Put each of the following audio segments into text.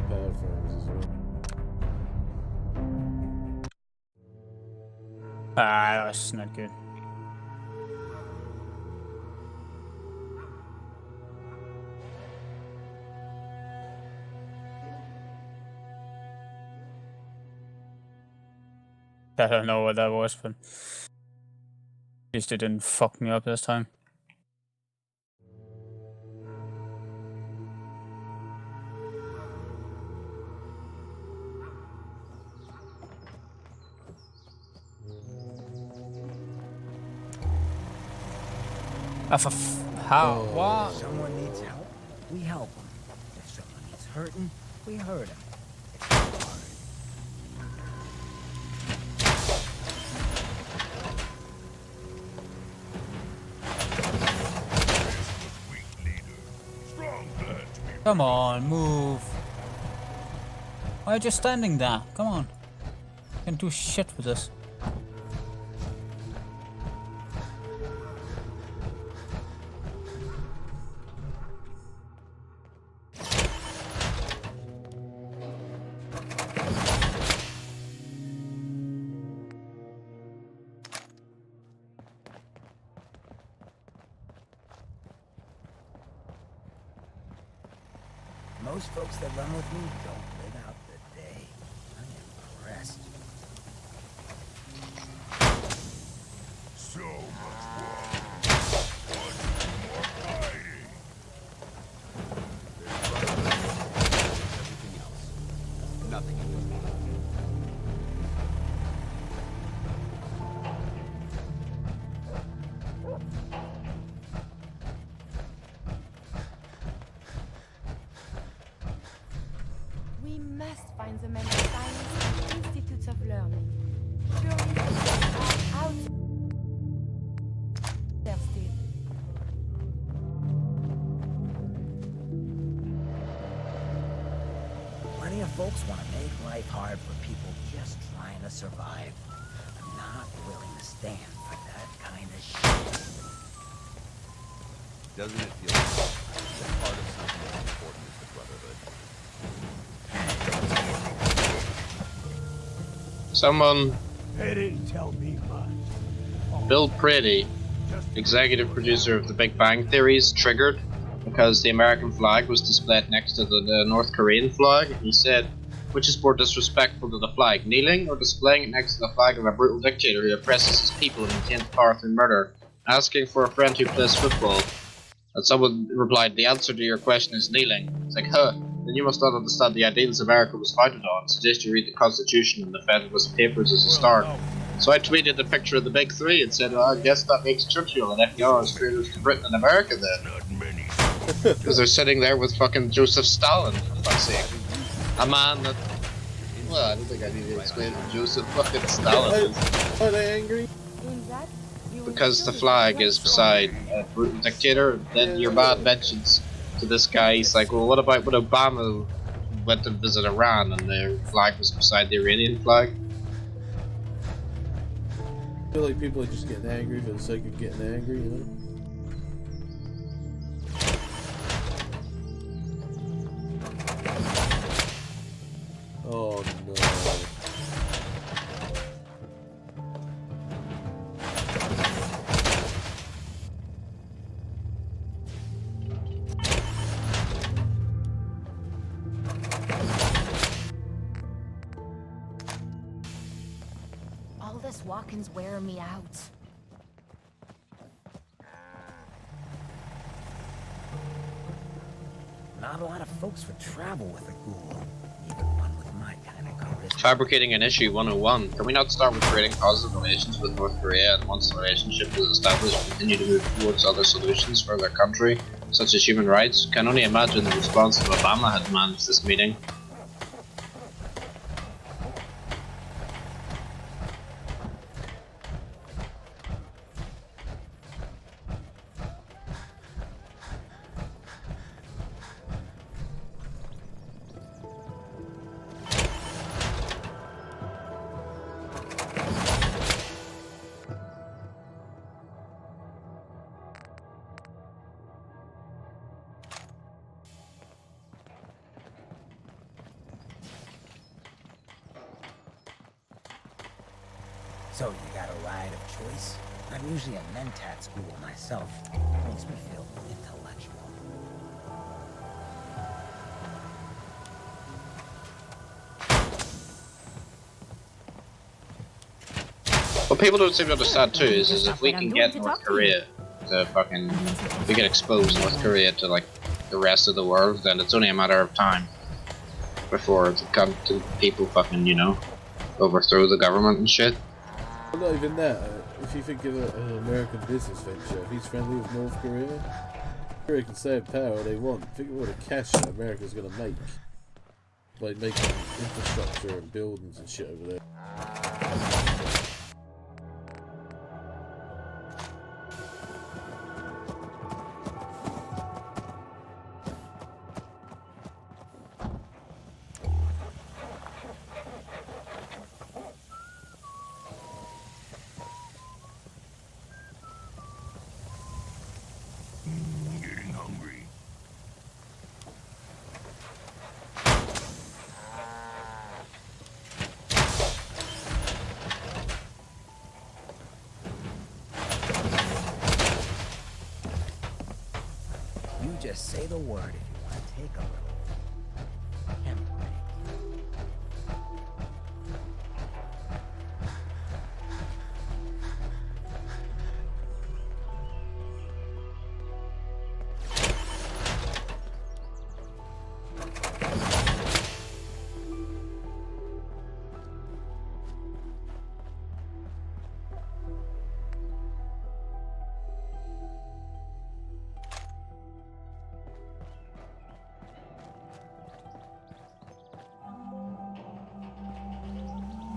pad frames as well. Ah, that's not good. I don't know what that was, but at least it didn't fuck me up this time. How? What? If someone needs help, we help them. If someone needs hurting, we hurt him. It's not hard. Come on, move. Why are you just standing there? Come on. Can't do shit with this. Most folks that run with me don't live out the day. I'm impressed. So much work. One more fighting. Everything else. Nothing in your mind. We must find the men of science and institutes of learning. Surely they are out there still. Plenty of folks want to make life hard for people just trying to survive. I'm not willing to stand for that kind of shit. Doesn't it feel like you're part of something as important as the Brotherhood? Someone, They didn't tell me much. Bill Prady, executive producer of The Big Bang Theory, is triggered because the American flag was displayed next to the North Korean flag. He said, which is more disrespectful to the flag, kneeling or displaying it next to the flag of a brutal dictator who oppresses his people and maintains power through murder? Asking for a friend who plays football. And someone replied, the answer to your question is kneeling. It's like, huh, then you must not understand the ideals America was founded on. Suggest you read the Constitution and the Federalist Papers as a start. So I tweeted a picture of the big three and said, well, I guess that makes Churchill and FDR as traitors to Britain and America then. Not many. Because they're sitting there with fucking Joseph Stalin, for fuck's sake. A man that... Well, I don't think I need to explain who Joseph fucking Stalin is. Are they angry? Doing that, you will Because the surely flag be is beside a brutal dictator, then your man mentions to this guy, he's like, well, what about when Obama went to visit Iran and their flag was beside the Iranian flag? I feel like people are just getting angry for the sake of getting angry, you know? Oh no. all this walking's wearing me out. Not a lot of folks would travel with a ghoul, even one with my kind of charisma. Fabricating an issue 101. Can we not start with creating positive relations with North Korea, and once the relationship is established, continue to move towards other solutions for their country, such as human rights? Can only imagine the response if Obama had managed this meeting. So you got a ride of choice? I'm usually a mentat school myself. Makes me feel intellectual. What people don't seem to understand too is if we can get North Korea to fucking, we can expose North Korea to like the rest of the world, then it's only a matter of time before the people fucking, you know, overthrow the government and shit. Well, not even that. If you think of an American business venture, if he's friendly with North Korea, Korea can stay in power they want. Think of all the cash that America's gonna make by making infrastructure and buildings and shit over there. Getting hungry. You just say the word if you want to take a little hemp break.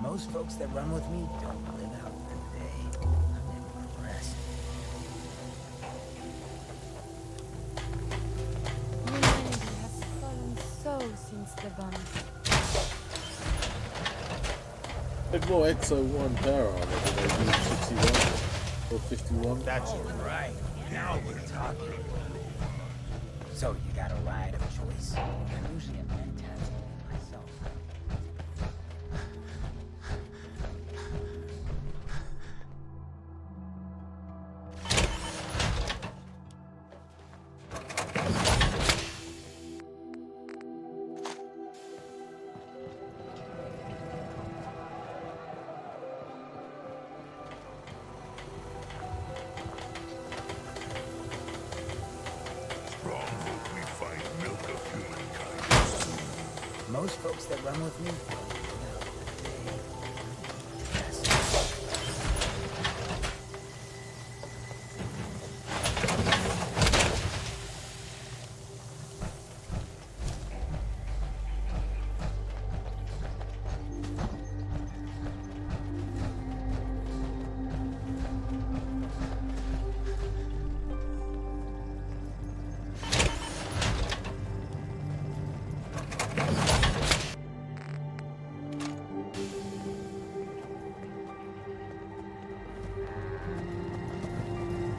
Most folks that run with me don't live out the day. I'm impressed. Humanity has fallen so since the bombs. They've more XO1 power armor than they do 61 or 51. That's right. Now we're talking. So you got a ride of choice? I'm usually a mentat school myself. Strong hope we find milk of humankind. Most folks that run with me don't live out the day. I'm impressed.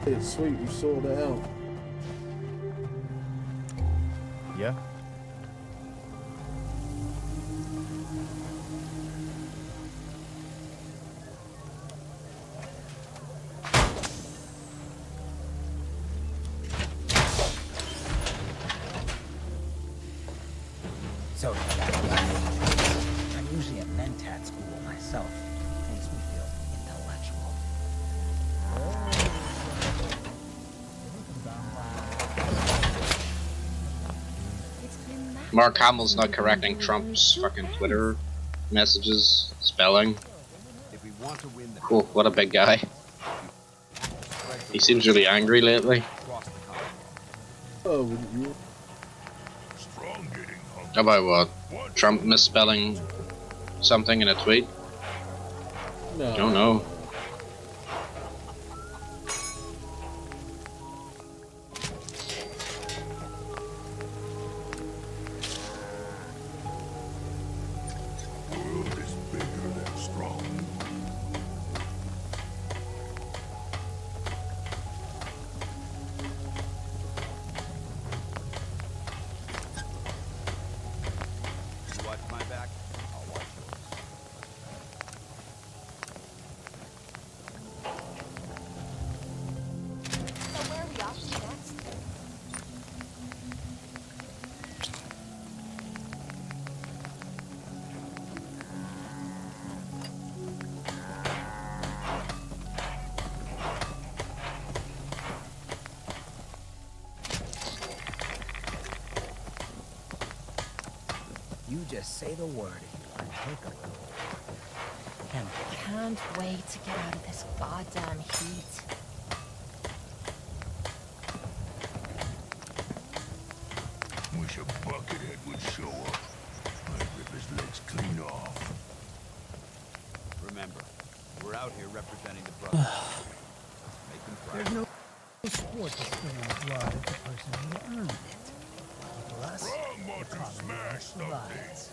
It's sweet, we sorted it out. Yeah. So you got a ride of choice? I'm usually a mentat school myself. Makes me feel intellectual. It's been massive. Mark Hamill's not correcting Trump's fucking Twitter messages, spelling. If we want to win the Cool, what a big guy. He seems really angry lately. across the continent. Oh, wouldn't you? Strong getting hungry. About what? Trump misspelling something in a tweet? No. Don't know. World is bigger than strong. You watch my back, I'll watch yours. just say the word if you want to take a little chemical. Can't wait to get out of this goddamn heat. Wish a buckethead would show up. I'd rip his legs clean off. Remember, we're out here representing the brothers. Make them proud. There's no sport to spin on blood if the person who earned it. For us, Wrong want to smash something. provides.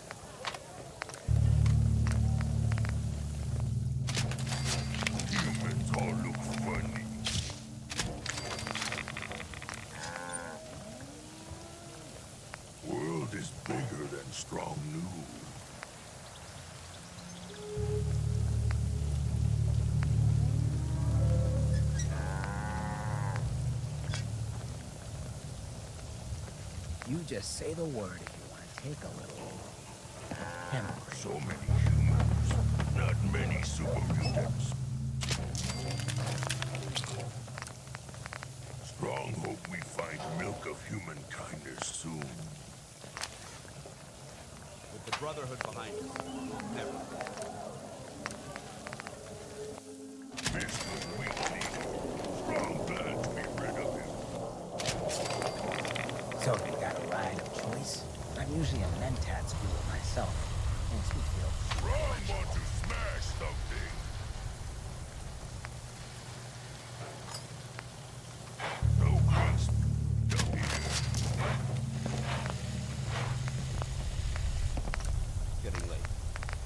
Humans all look funny. World is bigger than strong new. You just say the word if you want to take a little chemical. So many humans, not many super mutants. Strong hope we find milk of human kindness soon. With the Brotherhood behind us, never. Mr. Weak leader. Strong glad to be rid of him. So you got a ride of choice? I'm usually a mentats fool myself. Makes me feel Strong want to smash something. No guns up here. It's getting late.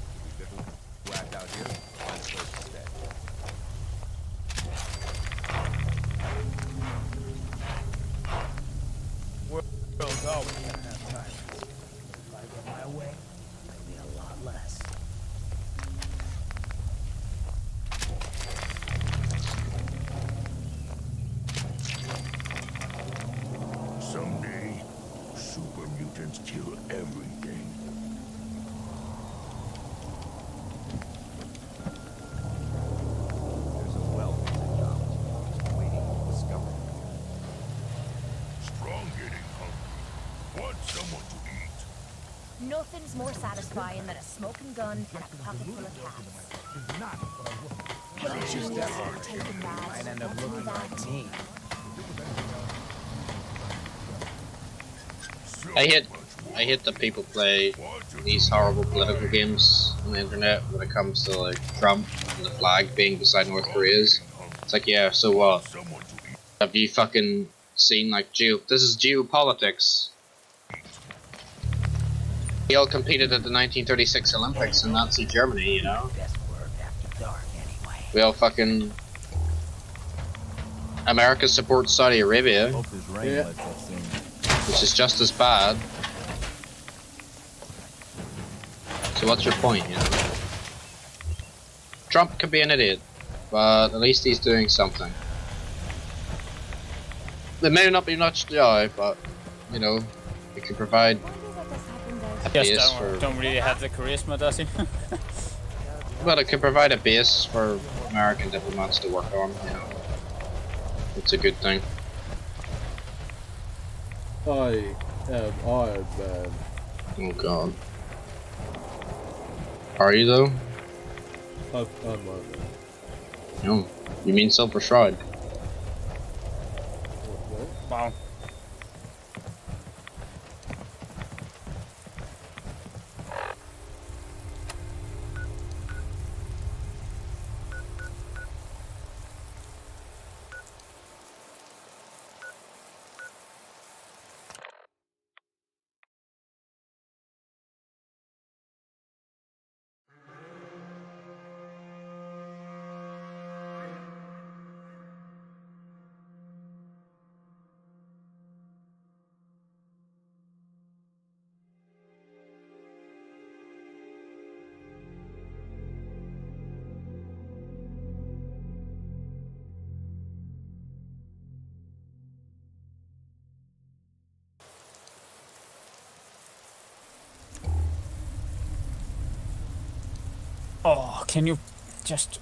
Should we bivouac out here? Find a place to stay. world's always gonna have tyrants. If I go my way, maybe a lot less. Someday, super mutants kill everything. There's a wealth of knowledge waiting to discover. Strong getting hungry. Want someone to eat. Nothing's more satisfying than a smoking gun and a pocket full of cats. But you taking that. Might end up looking like me. So I hate that people play these horrible political games on the internet when it comes to like Trump and the flag being beside North Korea's. It's like, yeah, so what? someone to eat. Have you fucking seen like this is geopolitics. We all competed at the 1936 Olympics in Nazi Germany, you know? Best work after dark anyway. We all fucking America supports Saudi Arabia, Hope this rain Yeah. lets us in. which is just as bad. So what's your point, you know? Trump could be an idiot, but at least he's doing something. They may not be much to eye, but you know, it can provide Wonder what has happened there. a Just base for. don't really have the charisma, does he? Well, it can provide a base for American diplomats to work on. You know, it's a good thing. I am Iron Man. Oh God. Are you though? I'm Iron Man. No. You mean Silver Shroud? What? Wow. Oh, can you just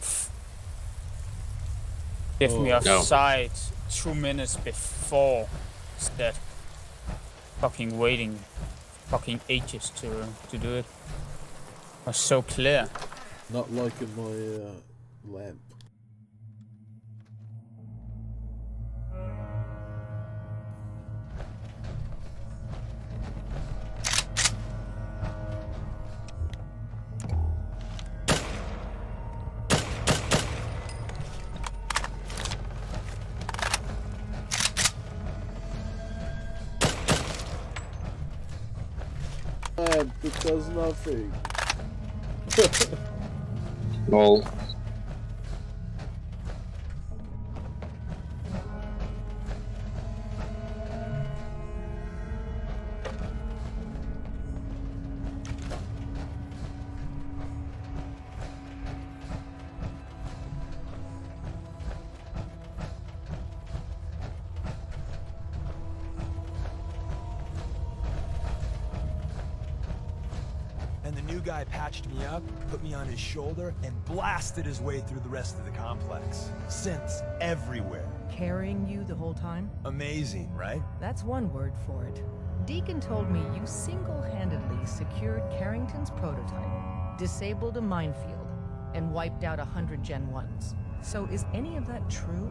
give me a No. sight 2 minutes before instead? Fucking waiting fucking ages to do it. It was so clear. Not liking my lamp. It does nothing. Lol. And the new guy patched me up, put me on his shoulder, and blasted his way through the rest of the complex. Synths everywhere. Carrying you the whole time? Amazing, right? That's one word for it. Deacon told me you single-handedly secured Carrington's prototype, disabled a minefield, and wiped out 100 Gen 1s. So is any of that true?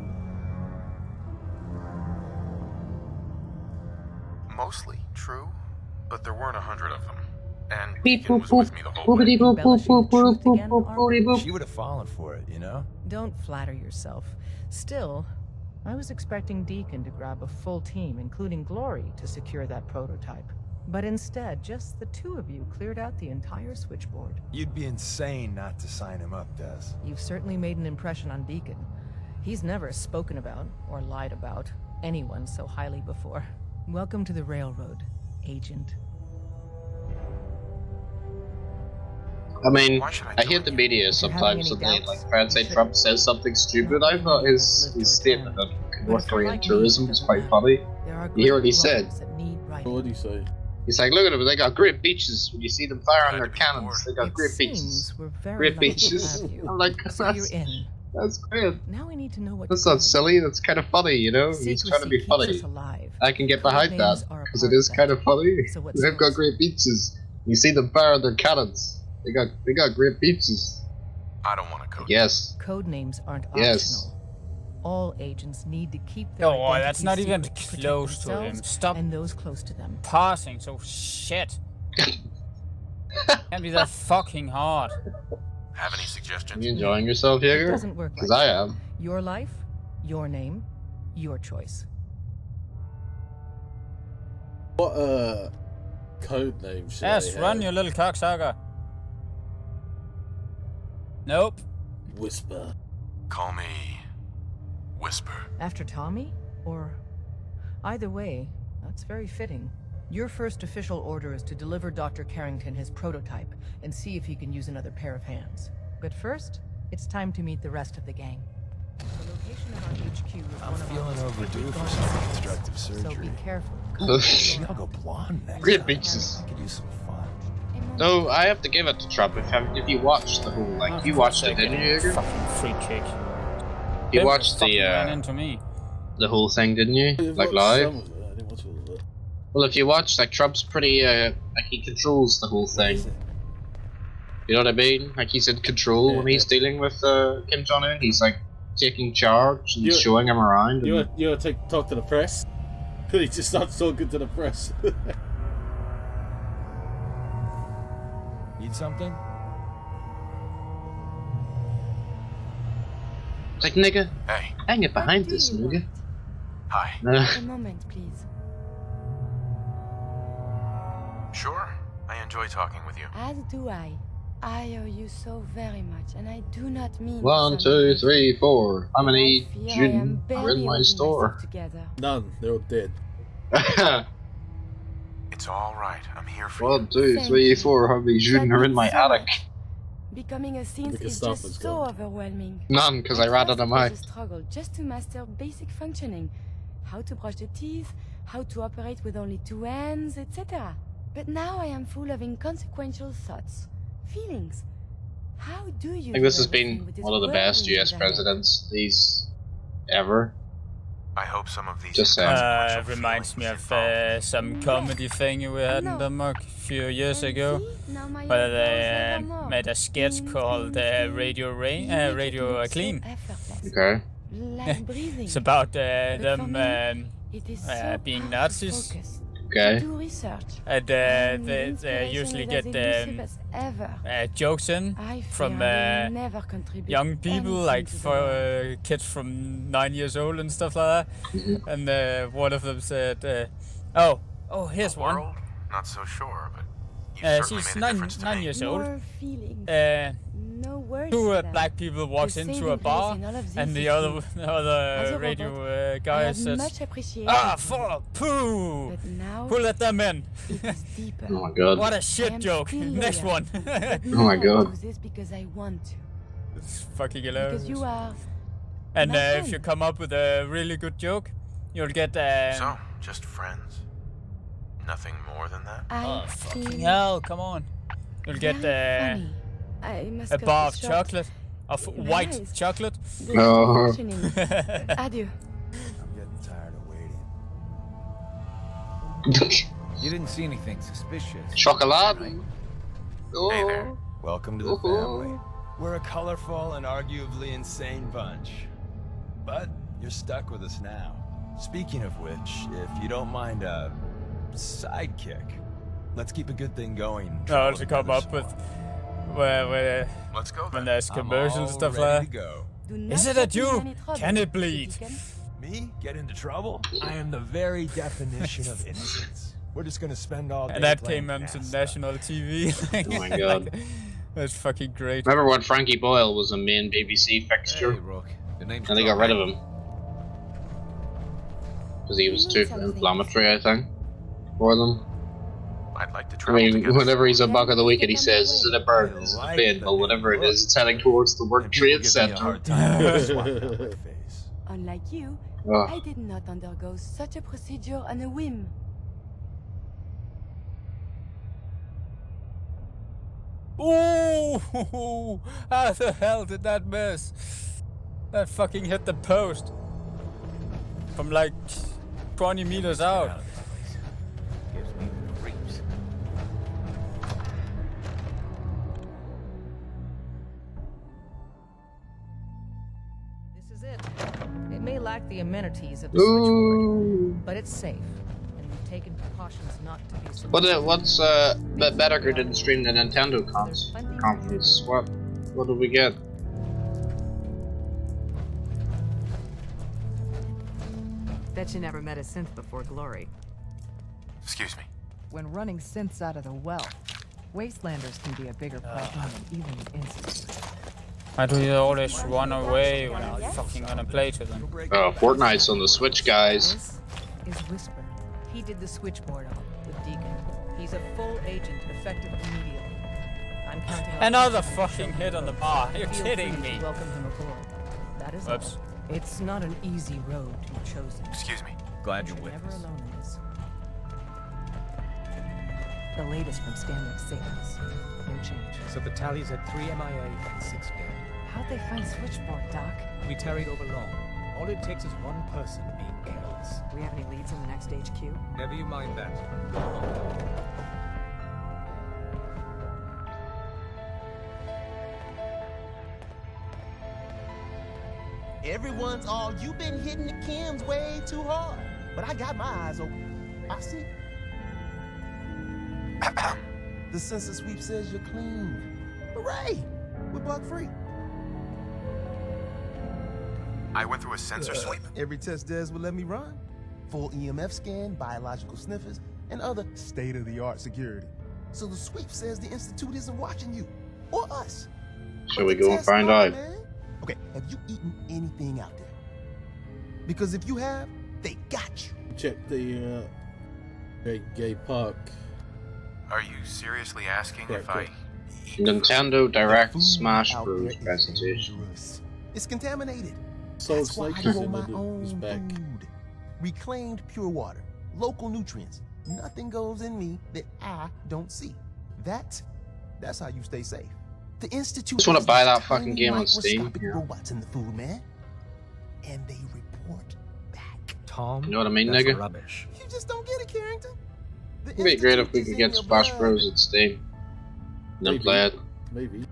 Mostly true, but there weren't 100 of them. And Beep Deacon boop was boop. with me the whole way. Boopity boop boop boop boop boop boop boopity boop. She would have fallen for it, you know? Don't flatter yourself. Still, I was expecting Deacon to grab a full team, including Glory, to secure that prototype. But instead, just the two of you cleared out the entire switchboard. You'd be insane not to sign him up, Des. You've certainly made an impression on Deacon. He's never spoken about, or lied about, anyone so highly before. Welcome to the Railroad, Agent. I mean, Why should I I hear join the you? media If you're having sometimes any and they doubts, like try and say you should. Trump says something stupid. I thought his statement on North Korean tourism was quite funny. There are You hear what he great said? wrongs that need righting. What do you say? He's like, look at them, they got great beaches. When you see them fire on Glad their to be cannons, they got It great beaches. seems we're very Great lucky to beaches. have you. I'm like, So you're that's in. great. Now we need to know what That's to not call silly, that's kind of funny, you know? He's trying to be Secrecy funny. keeps us alive. I can get behind that, Codenames are a because part it is of kind that. of funny. So what's They've got yours? great beaches. You see them fire on their cannons. They got great beaches. I don't want to code. Yes. Code names aren't Yes. optional. All agents need to keep their Oh, that's identity not even secret to protect close to him. themselves Stop and those close to them. passing so shit. Can't be that fucking hard. Have any Are suggestions? you enjoying yourself, It Jaeger? doesn't work Because like I that. am. Your life, your name, your choice. What code name should Yes, I run have? your little cocksucker. Nope. Whisper. Call me Whisper. After Tommy? Or... Either way, that's very fitting. Your first official order is to deliver Dr. Carrington his prototype and see if he can use another pair of hands. But first, it's time to meet the rest of the gang. The location of our HQ is I'm one of our feeling most overdue quickly for growing some sites, constructive So surgery. be careful. Maybe I'll go blonde next Great time. beaches. I could use some fun. No, I have to give it to Trump if you watched the whole, like, you watched it, didn't you, Jaeger? Fucking free kick. You Him watched fucking ran the into me. whole thing, didn't you? I've Like watched live? some of it, I didn't watch all of it. Well, if you watch, like, Trump's pretty, like, he controls the whole thing. You know what I mean? Like, he's in control when he's dealing with Kim Jong-un. He's, like, taking charge and showing him around. You And want to talk to the press? He just starts talking to the press. Need something? it's like, nigga, Hey, hang it behind What do this, you nigga. hi. A moment, please. Sure. I enjoy talking with you. As do I. I owe you so very much, and I do not mean to 1, sound 2, ungrateful, 3, 4. How but many I fear I Juden am are in barely my holding store? myself together. None, they're all dead. It's all right. I'm here for 1, you. 2, Thank 3, you. 4. How many Juden That are in means my so attic? much. Becoming a synth The is Gestapo's just so gone. overwhelming. None, because I At ran first out of it was mine. a struggle just to master basic functioning, how to brush the teeth, how to operate with only two hands, etc. But now I am full of inconsequential thoughts, feelings. How do you? I think this do has been everything with this one of the best whirlwind US in the head? presidents ever. I hope some of these Just saying. inconsequential Reminds me feelings of involve some comedy thing we had in Denmark a few years ago, where they made a sketch called Radio Clean. Okay. It's about them being Nazis. Okay. And they usually get jokes in from young people, like for kids from 9 years old and stuff like that. And one of them said, "Oh, here's one. world? Not so sure, but you certainly She's made a difference to nine me. years old. No Two words black people walks The into a saving bar, grace in all of and this the is other a radio I guy have says, much appreciation "Ah, for you, fuck, poo! but now Who let them in?" it is deeper. Oh my god. What a I shit am joke. still Next loyal. one. But Oh my now I God. do this because I want to. It's fucking hilarious. Because you are And my if friend. you come up with a really good joke, you'll get So, just friends? Nothing more than that? oh I fucking feel hell, come on. You'll get very funny. I must a cut bar this of short. chocolate, of white Nice. chocolate. The No. functioning. Adieu. I'm getting tired of waiting. You didn't see anything suspicious. Chocolate. Hey Oh. there. Welcome to the family. We're a colorful and arguably insane bunch. But you're stuck with us now. Speaking of which, if you don't mind a sidekick, let's keep a good thing going. No, to come up with where Let's go when then. there's I'm commercials and all stuff ready like to that. go. Do not Is it get at me in you? any trouble, Can it Mr. bleed? Chicken. Me? Get into trouble? I am the very definition of innocence. We're just gonna spend all day And that playing came onto NASA. national TV. Oh my god. That's fucking great. Remember when Frankie Boyle was a main BBC fixture? Hey, Rook. The name's And they got rid of him. Because he was too inflammatory, I think, for them. I'd like to I travel mean, together. whenever he's a buck of the week and he says, is it a bird, is it a plane? Well, whatever it is, it's heading towards the World And people Trade give me a Center. hard time for swapping out my face. Unlike you, Ugh. I did not undergo such a procedure on a whim. Ooh! How the hell did that miss? That fucking hit the post. From like 20 meters out. Gives me the creeps. This is it. It may lack the amenities of the switchboard, Ooh. but it's safe, and we've taken precautions not to be so. What's Better didn't stream the Nintendo conference? What did we get? Bet you never met a synth before Glory. Excuse me. When running synths out of the well, Wastelanders can be a bigger problem than even the Institute. Why do you always run away when I'm fucking gonna play to them? Oh, Fortnite's on the Switch, guys. This is Whisper. He did the switchboard up with Deacon. He's a full agent, effective immediately. I'm counting on Another you. fucking hit on the bar. You're Feel kidding free me. to welcome him aboard. That is Whoops. all. It's not an easy road you've chosen. Excuse me. Glad you're You're with never us. alone in this. The latest from Stanley Savings. No change. So the tally's at 3 MIA and 6 dead. How'd they find switchboard, Doc? We tarried over long. All it takes is one person being careless. Do we have any leads on the next HQ? Never you mind that. Everyone's all, you've been hitting the cams way too hard. But I got my eyes open. I see. The sensor sweep says you're clean. Hooray! We're bug free. I went through a sensor sweep. Every test Des would let me run. Full EMF scan, biological sniffers, and other state-of-the-art security. So the sweep says the Institute isn't watching you. Or us. Shall we go and find out? Okay, have you eaten anything out there? Because if you have, they got you. Check the Great Gay Park. Are you seriously asking if I... Nintendo Direct Food Smash out Bros. there is presentation. dangerous. It's contaminated. Solid That's why Snake I is grow in my it. It's own back. food. Reclaimed pure water, local nutrients. Nothing goes in me that I don't see. That's how you stay safe. The Institute Just wanna has buy these that fucking tiny game on Steam, microscopic yeah. robots in the food, man. And they report back. Tom. You know what I mean, That's nigga? rubbish. You just don't get it, Carrington. The It'd be great if we Institute could is get in your Splash blood. Bros at Steam. And then play it. Maybe.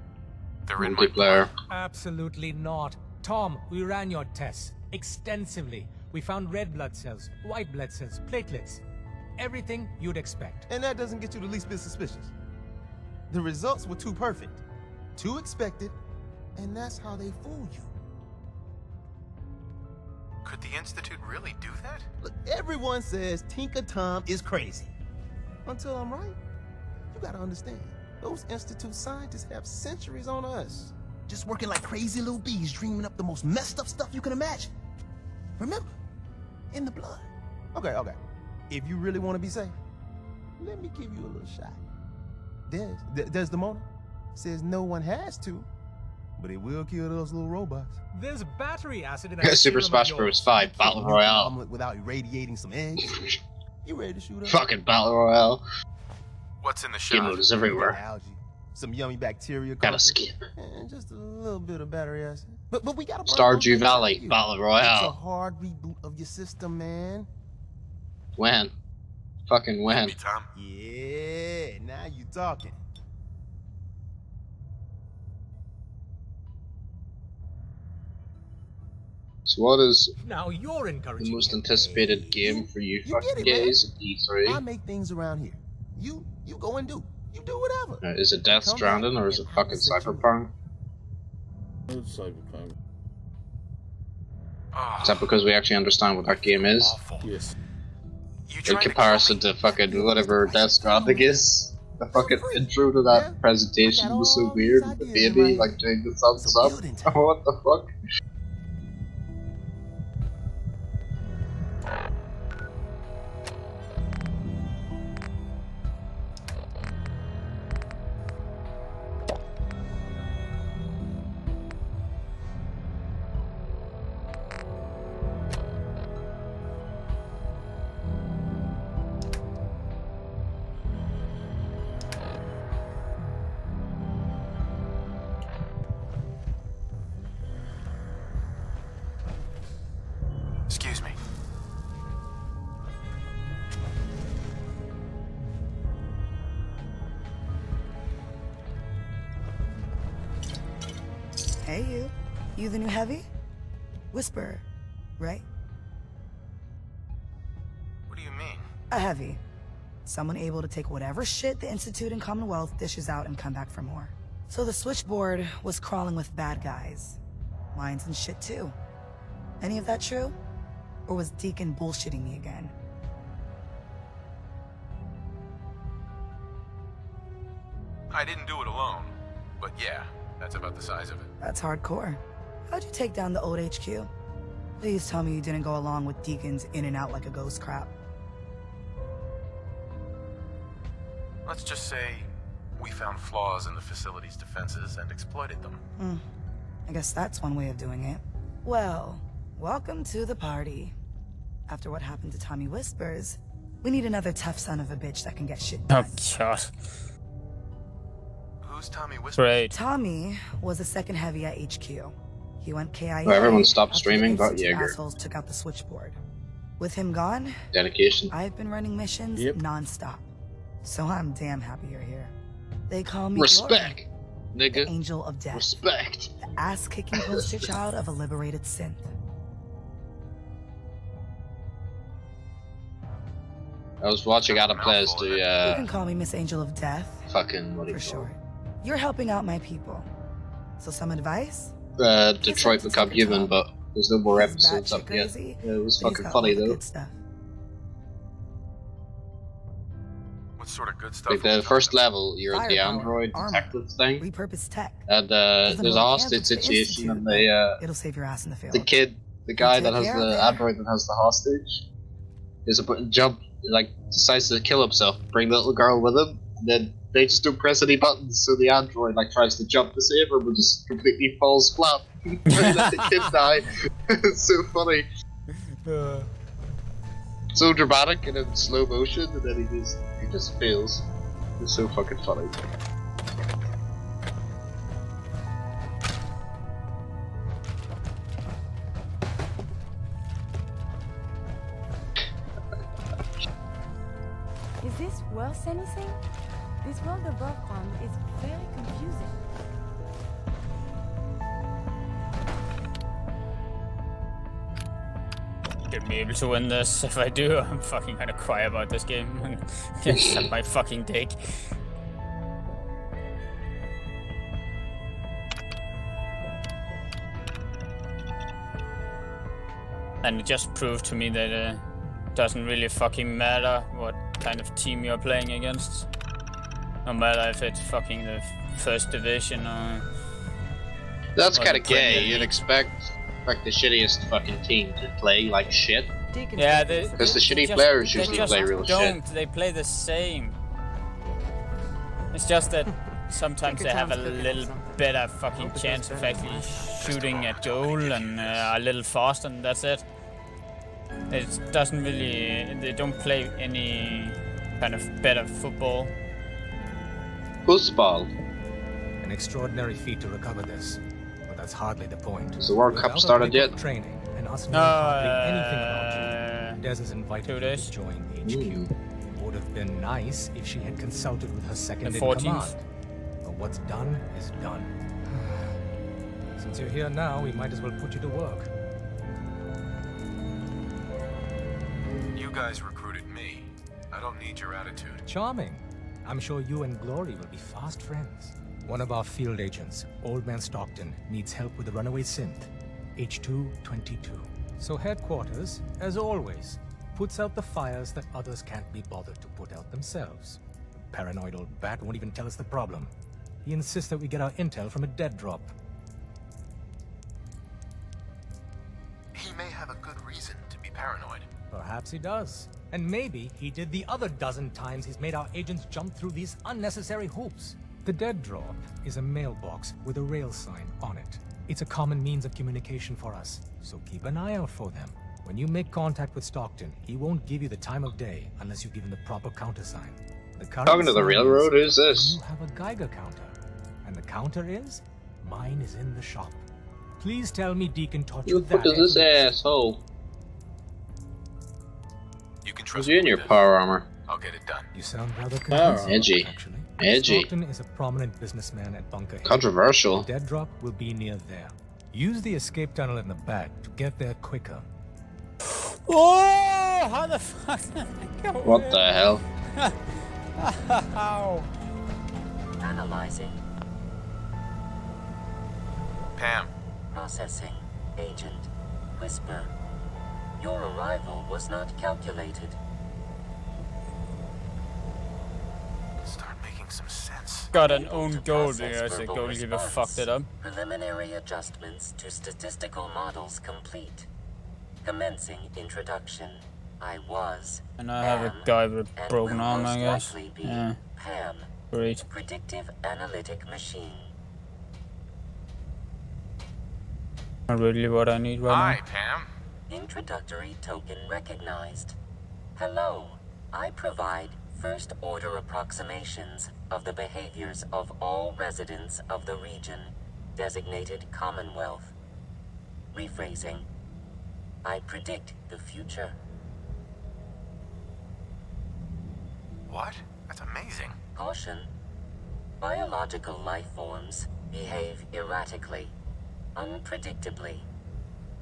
They're in my Multiplayer. Absolutely not. Tom, we ran your tests extensively. We found red blood cells, white blood cells, platelets. Everything you'd expect. And that doesn't get you the least bit suspicious. The results were too perfect, too expected, and that's how they fool you. Could the Institute really do that? Look, everyone says Tinker Tom is crazy. Until I'm right. You gotta understand, those Institute scientists have centuries on us. Just working like crazy little bees, dreaming up the most messed up stuff you can imagine. Remember, in the blood. Okay. If you really want to be safe, let me give you a little shot. Desdemona says no one has to, but it will kill those little robots. There's battery acid in that Super Smash Bros. 5 Battle Royale. Omelet without irradiating some eggs. You ready to shoot up? Fucking Battle Royale. What's in the Game shot? mode is everywhere. Algae, some yummy bacteria. Gotta cultures, skip. and just a little bit of battery acid. But we gotta. Stardew Valley Battle It's a Royale. hard reboot of your system, man. When? Fucking when? Maybe, Tom. Yeah, now you talking. So what is Now you're encouraging the most him. anticipated game for you You fucking get it, man. gays at I E3? make things around here. You go and do. You do whatever. Is it Death Come Stranding back or is it and fucking I'ma set you Cyberpunk? Cyberpunk. Oh, Is that because we actually understand what that game is? awful. Yes. You In tried to comparison kill to me? fucking whatever Death Stranding is? The fucking intro to that presentation was so weird with the baby, like doing the thumbs up. What the fuck? Excuse me. Hey, you. You the new heavy? Whisper, right? What do you mean? A heavy. Someone able to take whatever shit the Institute and Commonwealth dishes out and come back for more. So the switchboard was crawling with bad guys. Mines and shit too. Any of that true? Or was Deacon bullshitting me again? I didn't do it alone. But yeah, that's about the size of it. That's hardcore. How'd you take down the old HQ? Please tell me you didn't go along with Deacon's in and out like a ghost crap. Let's just say we found flaws in the facility's defenses and exploited them. I guess that's one way of doing it. Well, welcome to the party. After what happened to Tommy Whispers, we need another tough son of a bitch that can get shit done. Oh god. Who's Tommy Whispers? Great. Tommy was a second heavy at HQ. He went KIA. Oh, everyone stopped after streaming the but Institute Jaeger. assholes took out the switchboard. With him gone, Dedication. I've been running missions non-stop. So I'm damn happy you're here. They call me Respect, Glory, nigga. the Angel of Death. Respect. The ass-kicking poster child of a liberated synth. I was watching Adam plays You the can call me Miss Angel of Death, fucking what do you for call short. You're helping out my people. So some advice? it? Detroit Become Human, but there's no more episodes up yet. crazy, Yeah, it was but he's fucking got funny all the though. good stuff. What sort of good stuff? Like the first level, you're the Firepower, android armor, detective thing, repurposed tech. and Doesn't there's a hold hostage candles to the situation, Institute, and the It'll save your ass in the field. guy take that has care of the there. android that has the hostage is a jump, like decides to kill himself, bring the little girl with him, and then they just don't press any buttons, so the android like tries to jump to save her, but just completely falls flat. And let the kid die. It's so funny. So dramatic and in slow motion, and then he just fails. It's so fucking funny. worse anything? This world above ground is very confusing. Gonna be able to win this. If I do, I'm fucking gonna cry about this game and get suck my fucking dick. And it just proved to me that it doesn't really fucking matter what kind of team you're playing against. No matter if it's fucking the first division or... That's or kind the of Premier gay. You'd League. expect like the shittiest fucking team to play like shit. Yeah, because the shitty just- players they usually just play real don't. shit. They play the same. It's just that sometimes they have a little better fucking chance of actually shooting a goal and a little faster, and that's it. It doesn't really. They don't play any kind of better football. Football. An extraordinary feat to recover this, but that's hardly the point. Has the World Cup Without a started week of yet? Training and us knowing hardly anything about you. Des has invited 2 you days. to join HQ. Would have been nice if she had consulted with her second The in 14th. command. But what's done is done. Since you're here now, we might as well put you to work. You guys recruited me. I don't need your attitude. Charming. I'm sure you and Glory will be fast friends. One of our field agents, Old Man Stockton, needs help with the runaway synth. H222. So headquarters, as always, puts out the fires that others can't be bothered to put out themselves. The paranoid old bat won't even tell us the problem. He insists that we get our intel from a dead drop. He may have a good reason to be paranoid. Perhaps he does. And maybe he did the other dozen times he's made our agents jump through these unnecessary hoops. The dead drop is a mailbox with a rail sign on it. It's a common means of communication for us, so keep an eye out for them. When you make contact with Stockton, he won't give you the time of day unless you give him the proper countersign. The current Talking to the sign railroad? is, Who's this? You have a Geiger counter. And the counter is, mine is in the shop. Please tell me Deacon taught you Who the fuck that. is this asshole? You can Who's trust you me in with your this. power armor? I'll get it done. You sound rather Power. convincing, Edgy. actually. Edgy. Stockton is a prominent businessman at Bunker Hill. Controversial. The dead drop will be near there. Use the escape tunnel in the back to get there quicker. Oh, how the fuck did I go What in? the hell? How? Analyzing. Pam, Processing. Agent. Whisper. Your arrival was not calculated. start making some sense. Got an Able own to goal process because the verbal goalkeeper response. fucked it up. Preliminary adjustments to statistical models complete. Commencing introduction. I was. And I have a am, guy with a and broken will arm, most I guess. likely be Yeah, Pam. great. Predictive analytic machine. Not really what I need right Hi, Pam. Introductory token recognized. Hello. I provide first-order approximations of the behaviors of all residents of the region, designated Commonwealth. Rephrasing. I predict the future. What? That's amazing. Caution. Biological life forms behave erratically, unpredictably.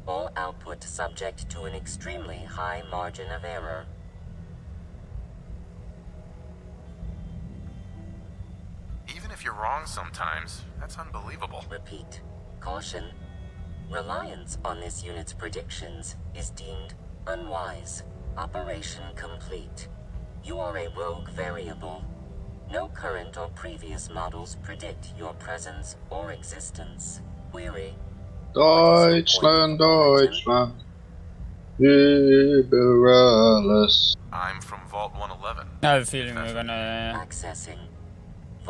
All output subject to an extremely high margin of error. Even if you're wrong sometimes, that's unbelievable. Repeat. Caution. Reliance on this unit's predictions is deemed unwise. Operation complete. You are a rogue variable. No current or previous models predict your presence or existence. Query. Deutschland, Deutschland. Liberalis. I'm from Vault 111. I have a feeling we're gonna... Accessing.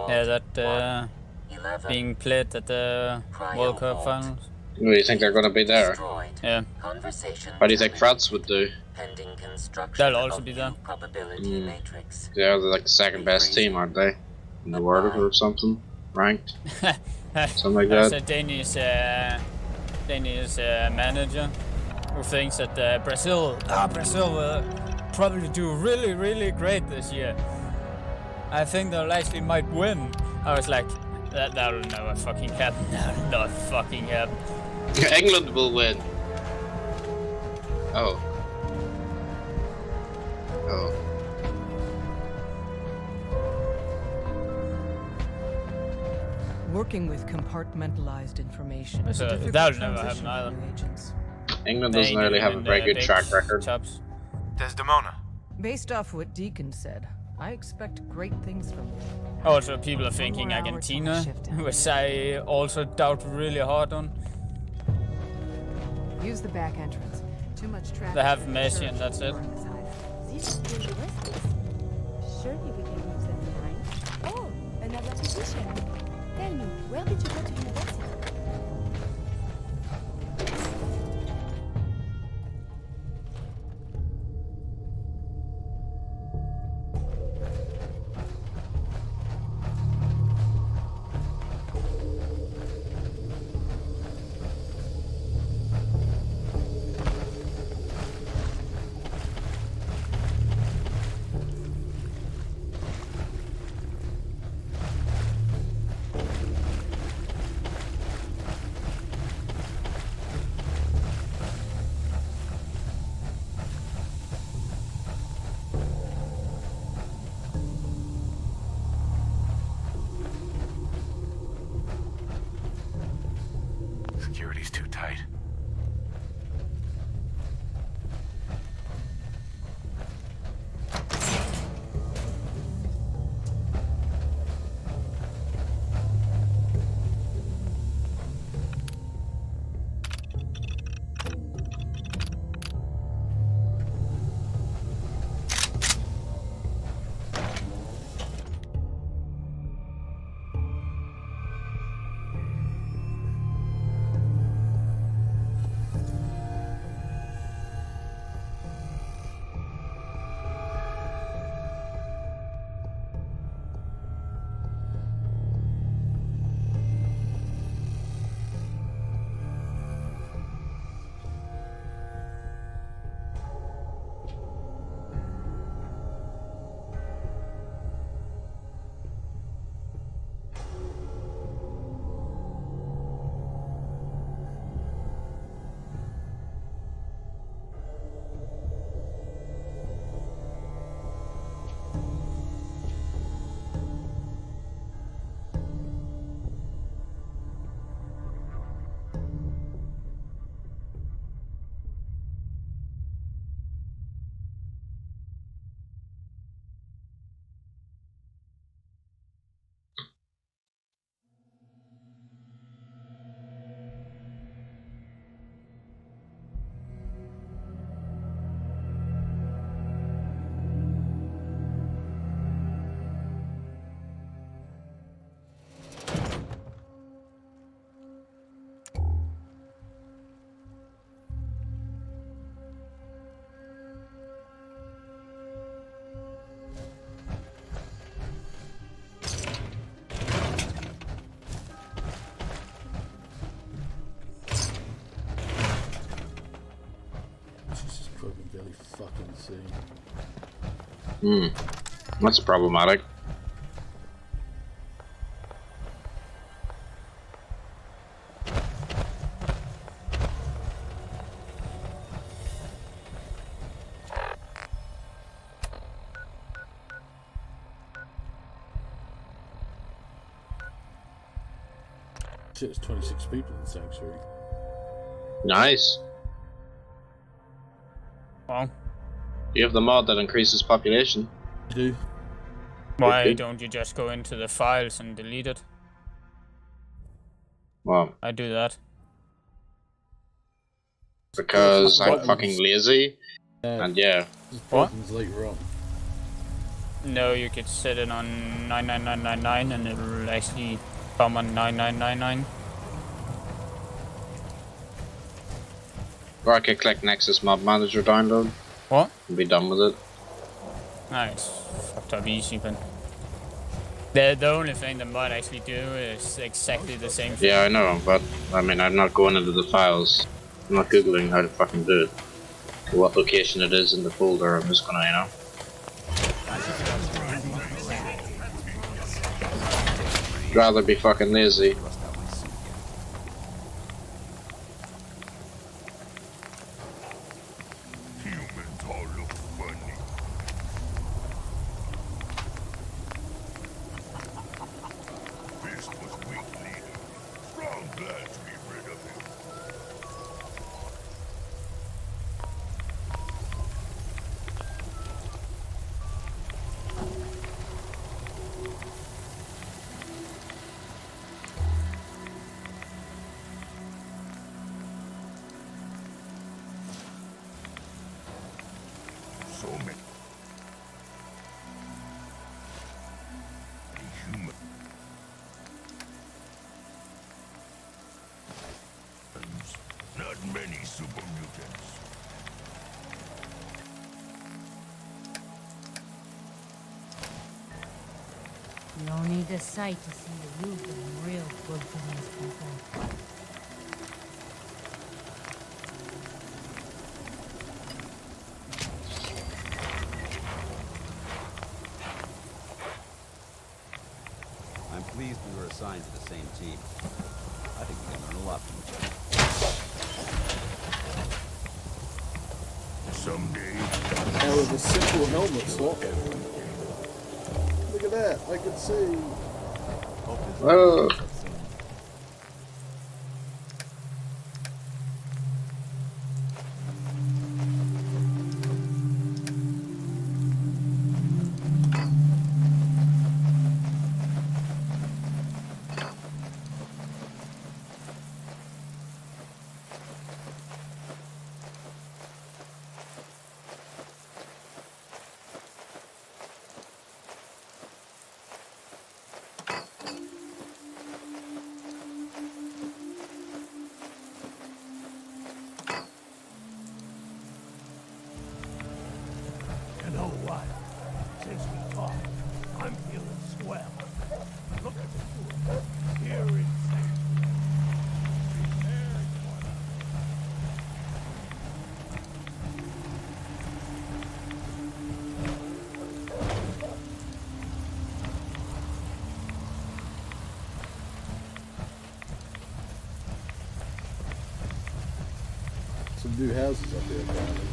Yeah, that 11. being played at the World Cup Cryo finals. Who do you think they're gonna be there? Destroyed. Yeah, Conversation. What do you think France would do? Pending construction they'll also of be there. new probability matrix. They're like the second best team, aren't they? In the world or something? Ranked? Something like There's that. a Danish manager who thinks that Brazil will probably do really, really great this year. I think they'll actually might win. I was like, that'll never fucking happen. That'll not fucking happen. England will win. Oh. Oh. Working with compartmentalized information. is a So difficult that'll never transition happen for either. agents. England doesn't really have a very good track record. Desdemona. Based off what Deacon said, I expect great things from you. Also, people are thinking Argentina, which I also doubt really hard on. Use the back entrance. Too much traffic. They have Messi and that's it. This is the West. Surely we can use them behind. Oh, another position. Tell me, where did you go to university? Security's too tight. That's problematic. Shit, it's 26 people in the sanctuary. Nice. Well, you have the mod that increases population. You do. Why don't you just go into the files and delete it? Well, I do that. Because I'm fucking lazy. And yeah. What? Later on. No, you could set it on 99999 and it'll actually come on 9999. Or I could click Nexus Mod Manager download. What? And be done with it. Nice. Fucked up easy, but the only thing the mod actually do is exactly the same thing. Yeah, I know, but I mean, I'm not going into the files. I'm not googling how to fucking do it. What location it is in the folder, I'm just gonna, you know. rather be fucking lazy. Bust out my suit again. Humans all look funny. This was weak leader. Strong glad to be rid of him. So many humans. Not many super mutants. You don't need a sight to see that you've been real good for these people. I'm pleased we were assigned to the same team. I think we can learn a lot from each other. Someday. Now with a simple helmet swap. Look at that, I can see. Oh. You know what? Since we talked, I'm feeling swell. Look at the two of us here in safety. Prepared for them. Some new houses up here apparently.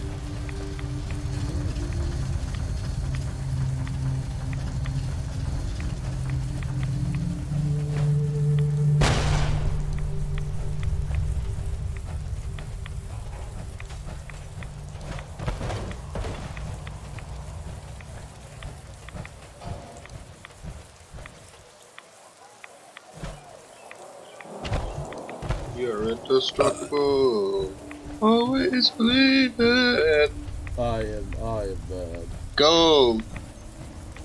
You're indestructible. Always believe it. I am bad. Gold.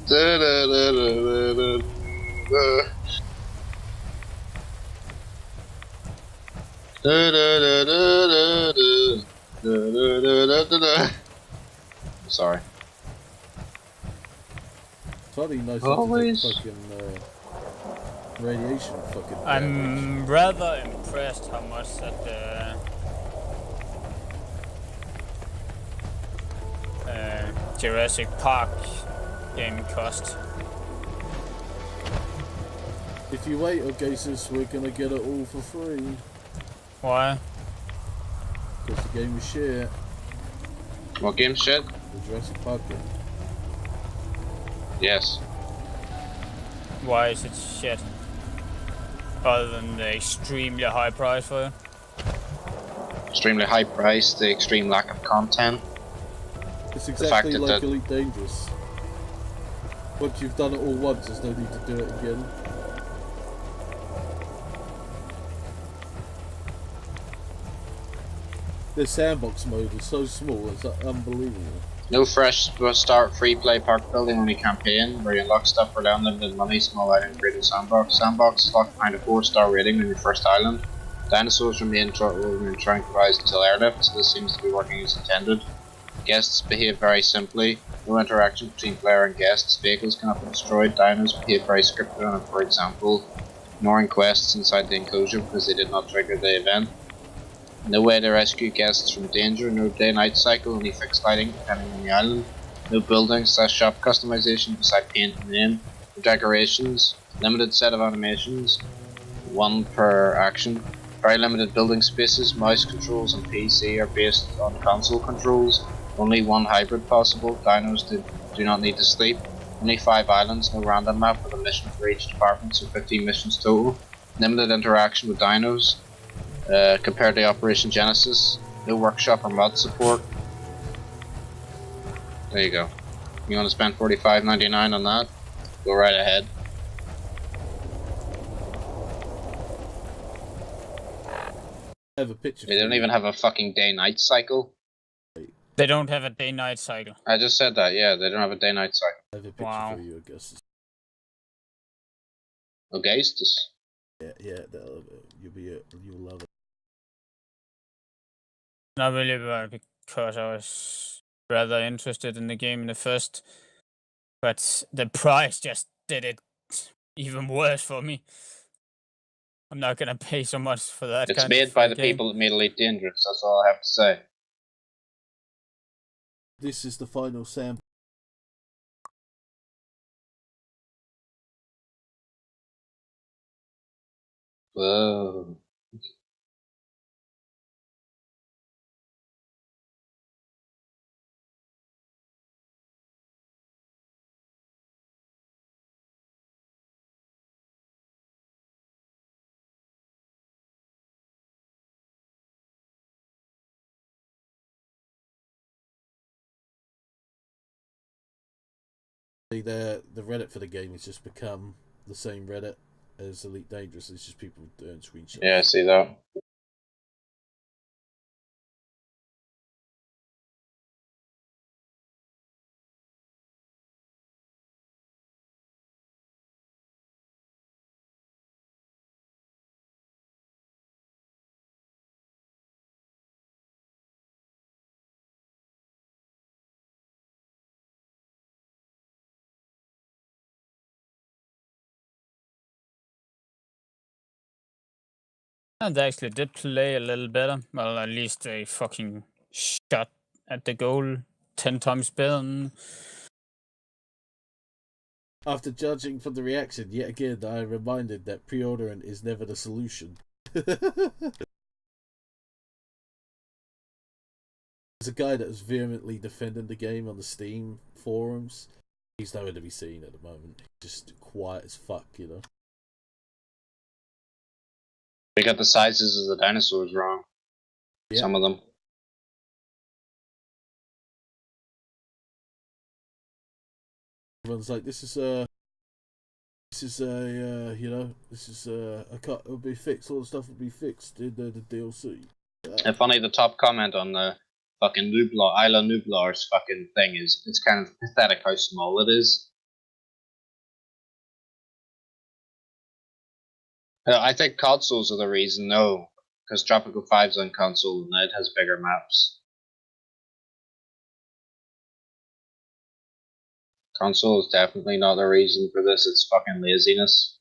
Da, da, da, da, da, da, da. Da, da, da, da, da, da, da, da, da, da. Sorry. Probably nice Always. to take fucking radiation fucking damage. I'm rather impressed how much that Jurassic Park game cost. If you wait, Ogasus, we're gonna get it all for free. Why? Because the game is shit. What game shit? The Jurassic Park game. Yes. Why is it shit? Other than the extremely high price for it. Extremely high price, the extreme lack of content. It's The fact exactly that like the- Elite Dangerous. Once you've done it all once, there's no need to do it again. The sandbox mode is so small, it's unbelievable. No fresh start free play park building only campaign where you unlock stuff for unlimited money, small item created sandbox. Sandbox is locked behind a 4-star rating on your first island. Dinosaurs will remain tranquilized until airlift, so this seems to be working as intended. Guests behave very simply. No interaction between player and guests. Vehicles cannot be destroyed. Dinos behave very scripted on it, for example, ignoring quests inside the enclosure because they did not trigger the event. No way to rescue guests from danger, no day-night cycle, only fixed lighting depending on the island. No building/shop customization beside paint and name. decorations, limited set of animations, 1 per action. Very limited building spaces, mouse controls on PC are based on console controls. Only 1 hybrid possible, dinos do not need to sleep. Only 5 islands, no random map with a mission for each department, so 15 missions total. Limited interaction with dinos, compared to Operation Genesis. No workshop or mod support. There you go. You want to spend $45.99 on that? Go right ahead. I have a picture. They don't even have a fucking day-night cycle. They don't have a day-night cycle. I just said that, yeah, they don't have a day-night cycle. I have a picture for you, Augustus. Augustus? Yeah, you'll love it. Not really, but because I was rather interested in the game in the first, but the price just did it even worse for me. I'm not gonna pay so much for that. It's made by the people that made Elite Dangerous, that's all I have to say. This is the final sample. Whoa. The Reddit for the game has just become the same Reddit as Elite Dangerous. It's just people doing screenshots. Yeah, I see that. And they actually did play a little better. Well, at least they fucking shot at the goal 10 times better. After judging from the reaction, yet again I am reminded that pre-ordering is never the solution. There's a guy that was vehemently defending the game on the Steam forums. He's nowhere to be seen at the moment. He's just quiet as fuck, you know. They got the sizes of the dinosaurs wrong. Yeah. Some of them. Everyone's like, this is a cut. It'll be fixed. All the stuff will be fixed in the DLC. And funny, the top comment on the fucking Nublar, Isla Nublar's fucking thing is, it's kind of pathetic how small it is. I think consoles are the reason, no, because Tropical 5's on console and it has bigger maps. Console is definitely not the reason for this, it's fucking laziness.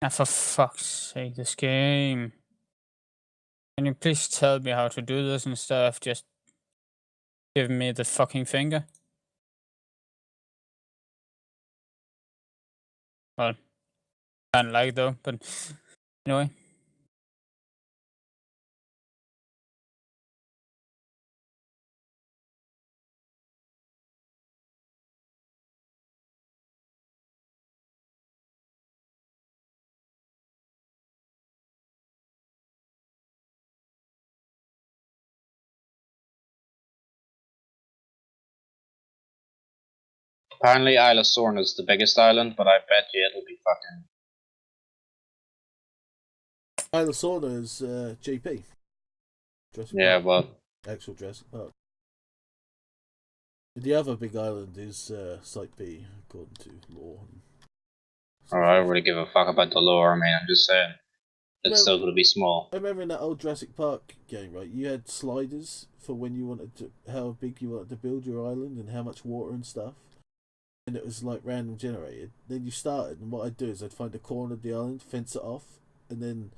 Ah, for fuck's sake, this game. Can you please tell me how to do this instead of just giving me the fucking finger? Well, I don't like it though, but anyway. Apparently Isla Sorna is the biggest island, but I bet you it'll be fucking... Isla Sorna is JP. Yeah, well... Actual Jurassic Park. The other big island is Site B, according to lore. Oh, I don't really give a fuck about the lore. I mean, I'm just saying it's still going to be small. I remember in that old Jurassic Park game, right? You had sliders for when you wanted to, how big you wanted to build your island and how much water and stuff. And it was like random generated. Then you started, and what I'd do is I'd find a corner of the island, fence it off, and then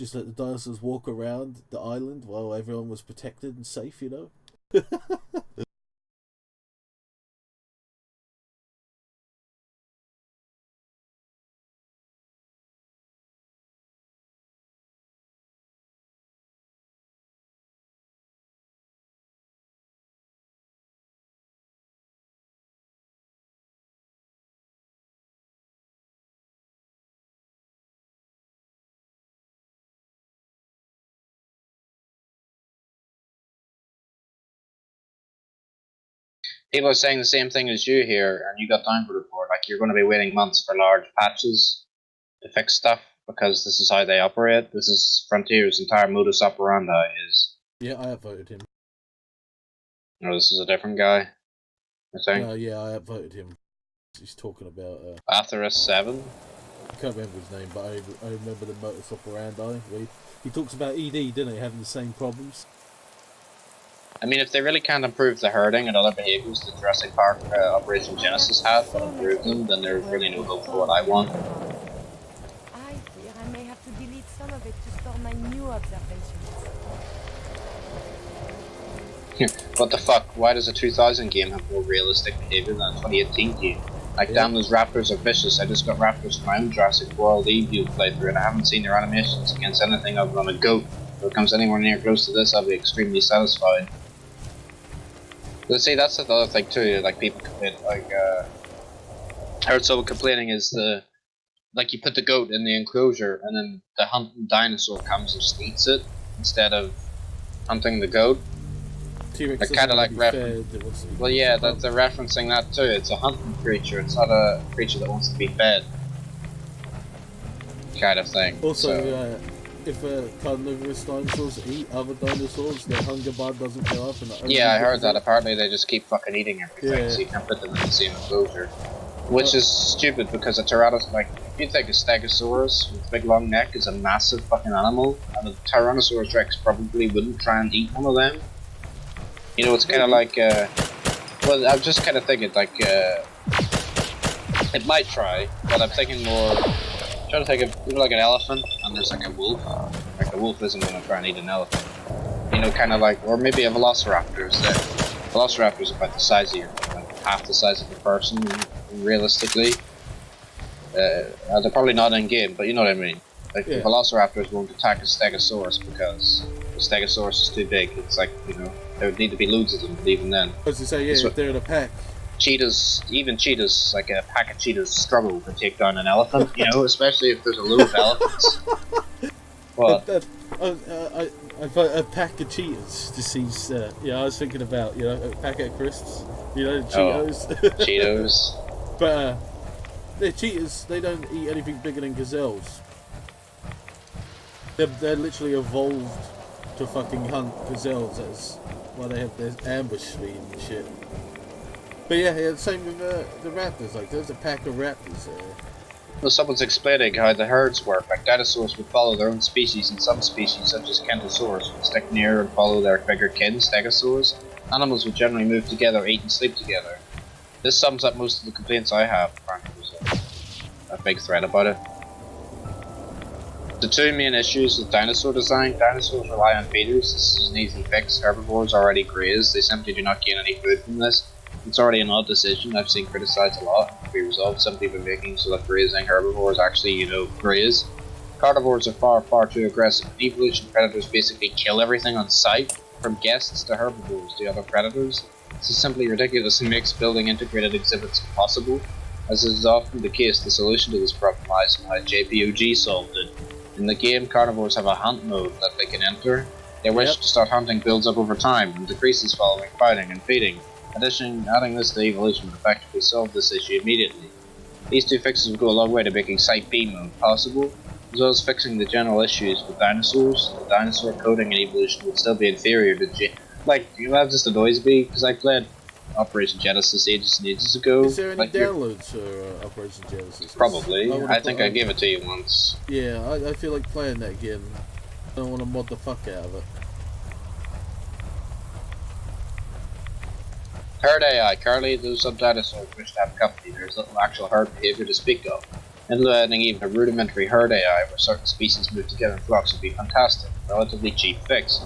just let the dinosaurs walk around the island while everyone was protected and safe, you know? People are saying the same thing as you here, and you got downvoted for it. Like, you're going to be waiting months for large patches to fix stuff, because this is how they operate. This is Frontier's entire modus operandi is... Yeah, I upvoted him. No, this is a different guy, I think. No, yeah, I upvoted him. He's talking about... Atheros 7? I can't remember his name, but I remember the modus operandi. He talks about ED, didn't he, having the same problems? I mean, if they really can't improve the herding and other behaviours that Jurassic Park Operation Genesis had, but improve them, then there's really no hope for what I want. I fear I may have to delete some of it to store my new observations. What the fuck? Why does a 2000 game have more realistic behaviour than a 2018 game? Like, yeah. Damn, those raptors are vicious. I just got raptors from my own Jurassic World E-View playthrough, and I haven't seen their animations against anything other than a goat. If it comes anywhere near close to this, I'll be extremely satisfied. But see, that's the other thing too, like people complain, like, I heard someone complaining is like you put the goat in the enclosure and then the hunting dinosaur comes and just eats it instead of hunting the goat. T-Rex they're kind of like well, yeah, they're referencing that too. It's a hunting creature. It's not a creature that wants to be fed, kind of thing. Also, so, if carnivorous dinosaurs eat other dinosaurs, their hunger bar doesn't go up. And yeah, I heard that. Apparently, they just keep fucking eating everything, so you can't put them in the same enclosure. Which is stupid because a Tyrannosaurus, like, if you think a Stegosaurus with a big long neck is a massive fucking animal, and a Tyrannosaurus Rex probably wouldn't try and eat one of them. You know, it's kind of like, well, I'm just kind of thinking, like, it might try, but I'm thinking more, I'm trying to think of, you know, like an elephant, and there's like a wolf. Like, a wolf isn't going to try and eat an elephant. You know, kind of like, or maybe a Velociraptor is there. Velociraptor's about the size of your, like, half the size of a person, realistically. They're probably not in game, but you know what I mean. Like, the Velociraptors won't attack a Stegosaurus because the Stegosaurus is too big. It's like, you know, there would need to be loads of them, but even then. I was to say, yeah, if they're in a pack. Cheetahs, even cheetahs, like a pack of cheetahs struggle to take down an elephant, you know, especially if there's a load of elephants. What? A pack of Cheetos just seems, yeah, I was thinking about, you know, a packet of crisps, you know, Cheetos. Oh, Cheetos. But, they're cheetahs, they don't eat anything bigger than gazelles. They're literally evolved to fucking hunt gazelles, that's why they have their ambush speed and shit. But yeah, same with the raptors, like there's a pack of raptors there. Well, someone's explaining how the herds work. Like, dinosaurs would follow their own species, and some species, such as Kentosaurus, would stick near and follow their bigger kin, Stegosaurs. Animals would generally move together, eat and sleep together. This sums up most of the complaints I have. Apparently there's a big thread about it. The two main issues with dinosaur design: dinosaurs rely on feeders. This is an easy fix. Herbivores already graze. They simply do not gain any food from this. It's already an odd decision. I've seen criticised a lot. It can be resolved simply by making so that grazing herbivores actually, you know, graze. Carnivores are far, far too aggressive. Evolution predators basically kill everything on sight, from guests to herbivores to other predators. This is simply ridiculous and makes building integrated exhibits impossible. As is often the case, the solution to this problem lies in how JPOG solved it. In the game, carnivores have a hunt mode that they can enter. Their wish to start hunting builds up over time and decreases following fighting and feeding. Additionally, adding this to evolution would effectively solve this issue immediately. These two fixes would go a long way to making Site B mode possible, as well as fixing the general issues with dinosaurs. The dinosaur coding in evolution would still be inferior to like, that just annoys me, because I played Operation Genesis ages and ages ago. Is there any Like downloads for Operation Genesis? Probably. I think I gave it to you once. Yeah, I feel like playing that again. I don't want to mod the fuck out of it. Herd AI. Currently, those some dinosaurs wish to have company. There's little actual herd behavior to speak of. Implementing even a rudimentary herd AI where certain species move together in flocks would be fantastic. Relatively cheap fix.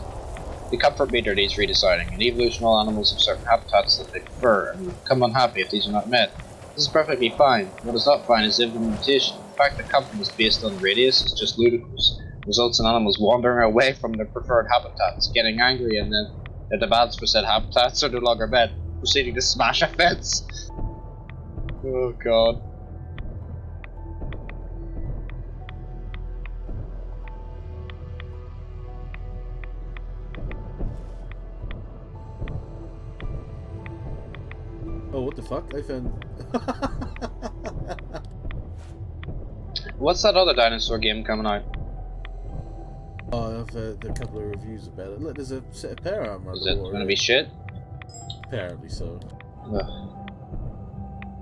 The comfort meter needs redesigning. In evolution, all animals have certain habitats that they prefer and become unhappy if these are not met. This is perfectly fine. What is not fine is implementation. The fact that comfort is based on radius is just ludicrous. It results in animals wandering away from their preferred habitats, getting angry, and then their demands for said habitats are no longer met, proceeding to smash a fence. Oh god. Oh, what the fuck? I found... What's that other dinosaur game coming out? Oh, I've heard a couple of reviews about it. Look, there's a set of power armor. Is it gonna be shit? Apparently so. Ugh.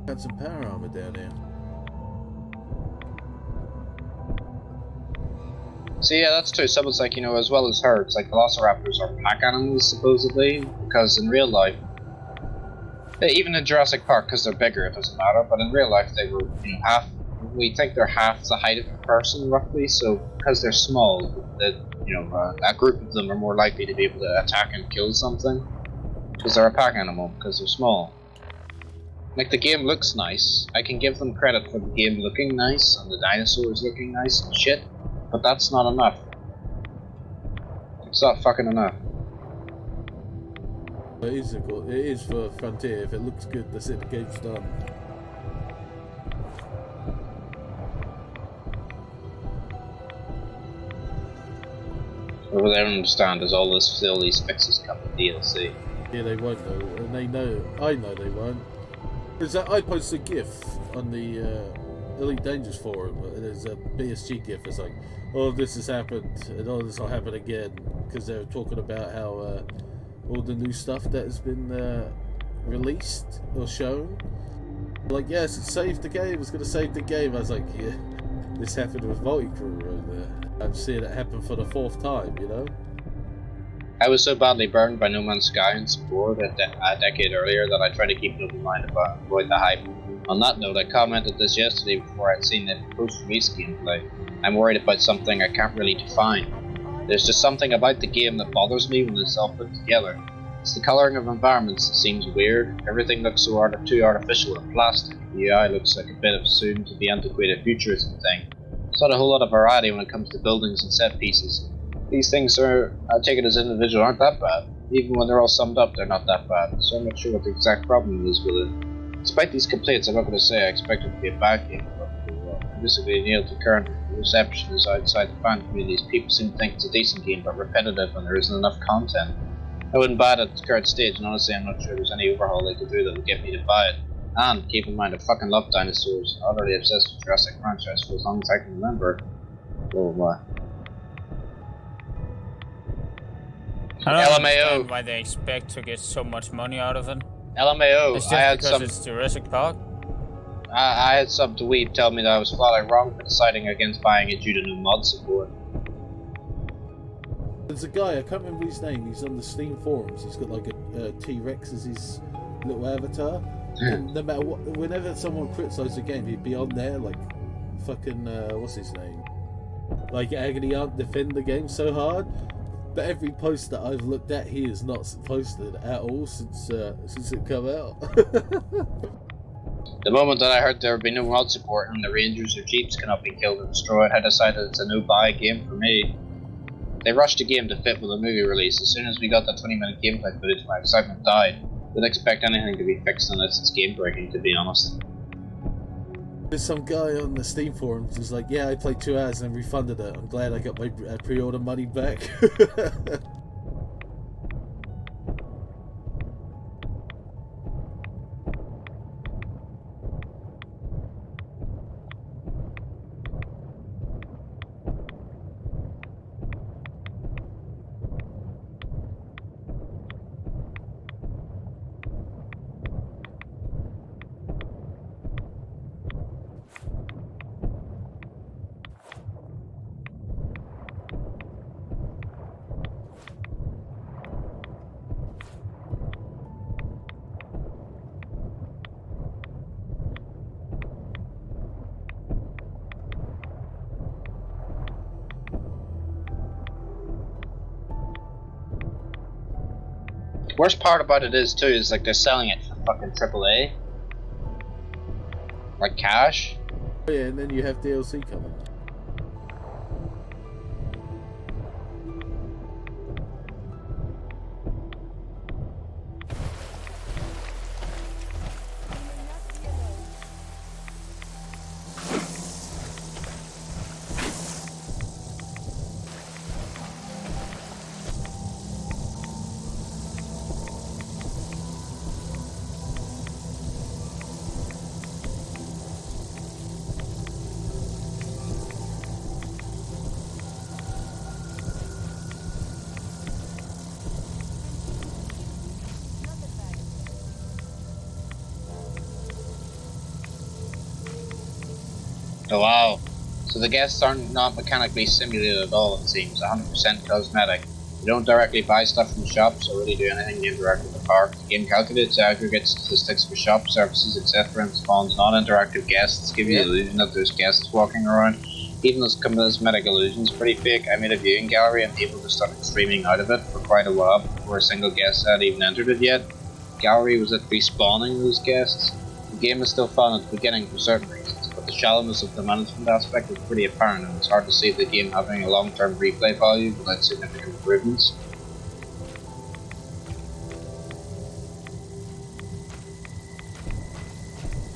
Got some power armor down here. See, yeah, that's true. Someone's like, you know, as well as herds, like velociraptors are pack animals, supposedly, because in real life, even in Jurassic Park, because they're bigger, it doesn't matter, but in real life they were, you know, half, we think they're half the height of a person, roughly, so because they're small, that, you know, a group of them are more likely to be able to attack and kill something, because they're a pack animal, because they're small. Like, the game looks nice. I can give them credit for the game looking nice, and the dinosaurs looking nice and shit, but that's not enough. It's not fucking enough. It is for Frontier. If it looks good, that's it, the game's done. What I don't understand is all those facilities fixes come with DLC. Yeah, they won't though, and they know. I know they won't. Because I posted a GIF on the Elite Dangerous forum. There's a BSG GIF. It's like, oh, this has happened, and oh, this will happen again. Because they were talking about how all the new stuff that has been released or shown. Like, yes, it saved the game. It's going to save the game. I was like, yeah, this happened with Multicrew, and I'm seeing it happen for the 4th time, you know? I was so badly burned by No Man's Sky and Spore a decade earlier that I tried to keep an open mind about avoid the hype. On that note, I commented this yesterday before I'd seen the post-release gameplay. I'm worried about something I can't really define. There's just something about the game that bothers me when it's all put together. It's the colouring of environments that seems weird. Everything looks so too artificial and plastic. The AI looks like a bit of soon-to-be antiquated futurism thing. There's not a whole lot of variety when it comes to buildings and set pieces. These things are, I take it as individual, aren't that bad. Even when they're all summed up, they're not that bad. So I'm not sure what the exact problem is with it. Despite these complaints, I'm not going to say I expect it to be a bad game. Basically nailed the current reception is outside the fan communities. People seem to think it's a decent game but repetitive and there isn't enough content. I wouldn't buy it at the current stage, and honestly I'm not sure there's any overhaul they could do that would get me to buy it. And keep in mind I fucking love dinosaurs. I'm utterly obsessed with Jurassic franchise for as long as I can remember. Oh my. I don't LMAO. understand why they expect to get so much money out of it. LMAO. It's just because it's Jurassic Park. I had some dweeb tell me that I was flatly wrong for deciding against buying it due to new mod support. There's a guy, I can't remember his name, he's on the Steam forums, he's got like a T-Rex as his little avatar. And no matter what, whenever someone criticised the game, he'd be on there like fucking, what's his name? Like Agony Aunt defend the game so hard. But every post that I've looked at, he is not posted at all since it come out. The moment that I heard there would be no mod support and the Rangers or Jeeps cannot be killed or destroyed, I decided it's a no-buy game for me. They rushed the game to fit with the movie release. As soon as we got that 20-minute gameplay footage, my excitement died. Didn't expect anything to be fixed unless it's game-breaking, to be honest. There's some guy on the Steam forums who's like, yeah, I played 2 hours and refunded it. I'm glad I got my pre-order money back. Worst part about it is too is like they're selling it for fucking AAA, like cash. Oh, yeah, and then you have DLC coming. Oh wow. So the guests aren't not mechanically simulated at all, it seems. 100% cosmetic. You don't directly buy stuff from shops or really do anything to interact with the park. The game calculates aggregate statistics for shop services, etc. and spawns non-interactive guests, give you the illusion that there's guests walking around. Even those cosmetic illusions pretty fake. I made a viewing gallery and people just started streaming out of it for quite a while before a single guest had even entered it yet. The gallery was literally spawning those guests. The game is still fun at the beginning for certain reasons, but the shallowness of the management aspect is pretty apparent and it's hard to see the game having a long-term replay value without significant improvements.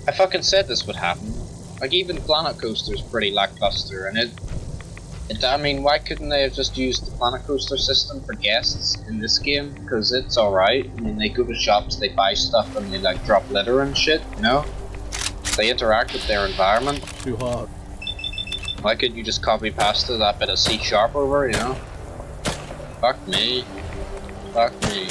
I fucking said this would happen. Like, even Planet Coaster is pretty lackluster, and I mean, why couldn't they have just used the Planet Coaster system for guests in this game? Because it's alright. I mean, they go to shops, they buy stuff, and they, like, drop litter and shit, you know? They interact with their environment. Too hard. Why couldn't you just copy pasta that bit of C# over, you know? Fuck me. Fuck me.